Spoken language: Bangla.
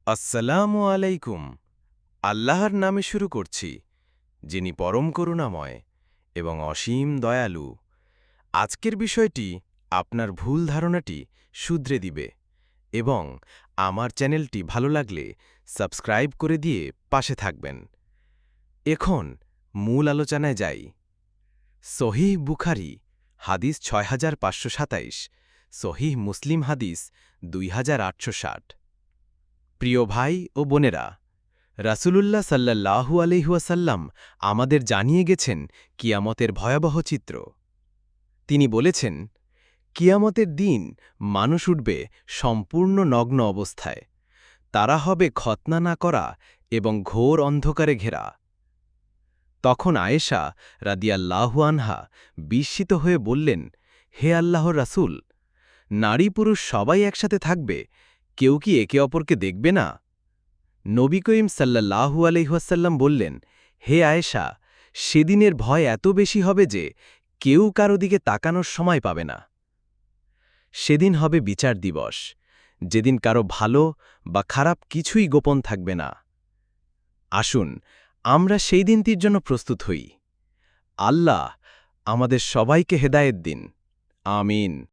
আসসালামু আলাইকুম। আল্লাহর নামে শুরু করছি, যিনি পরম করুণাময় এবং অসীম দয়ালু। আজকের বিষয়টি আপনার ভুল ধারণাটি শুধরে দিবে এবং আমার চ্যানেলটি ভালো লাগলে সাবস্ক্রাইব করে দিয়ে পাশে থাকবেন। এখন মূল আলোচনায় যাই। সহিহ বুখারী হাদিস ৬৫২৭, সহিহ মুসলিম হাদিস ২৮৬০। প্রিয় ভাই ও বোনেরা, রাসূলুল্লাহ সাল্লাল্লাহু আলাইহি ওয়াসাল্লাম আমাদের জানিয়ে গেছেন কিয়ামতের ভয়াবহ চিত্র। তিনি বলেছেন, কিয়ামতের দিন মানুষ উঠবে সম্পূর্ণ নগ্ন অবস্থায়। তারা হবে খতনা না করা এবং ঘোর অন্ধকারে ঘেরা। তখন আয়েশা রাদিয়াল্লাহু আনহা বিস্মিত হয়ে বললেন, হে আল্লাহর রাসূল, নারী পুরুষ সবাই একসাথে থাকবে, কেউ কি একে অপরকে দেখবে না? নবী করিম সাল্লাল্লাহু আলাইহি ওয়াসাল্লাম বললেন, হে আয়েশা, সেদিনের ভয় এত বেশি হবে যে কেউ কারো দিকে তাকানোর সময় পাবে না। সেদিন হবে বিচার দিবস, যেদিন কারো ভালো বা খারাপ কিছুই গোপন থাকবে না। আসুন আমরা সেই দিনটির জন্য প্রস্তুত হই। আল্লাহ আমাদের সবাইকে হেদায়েত দিন। আমিন।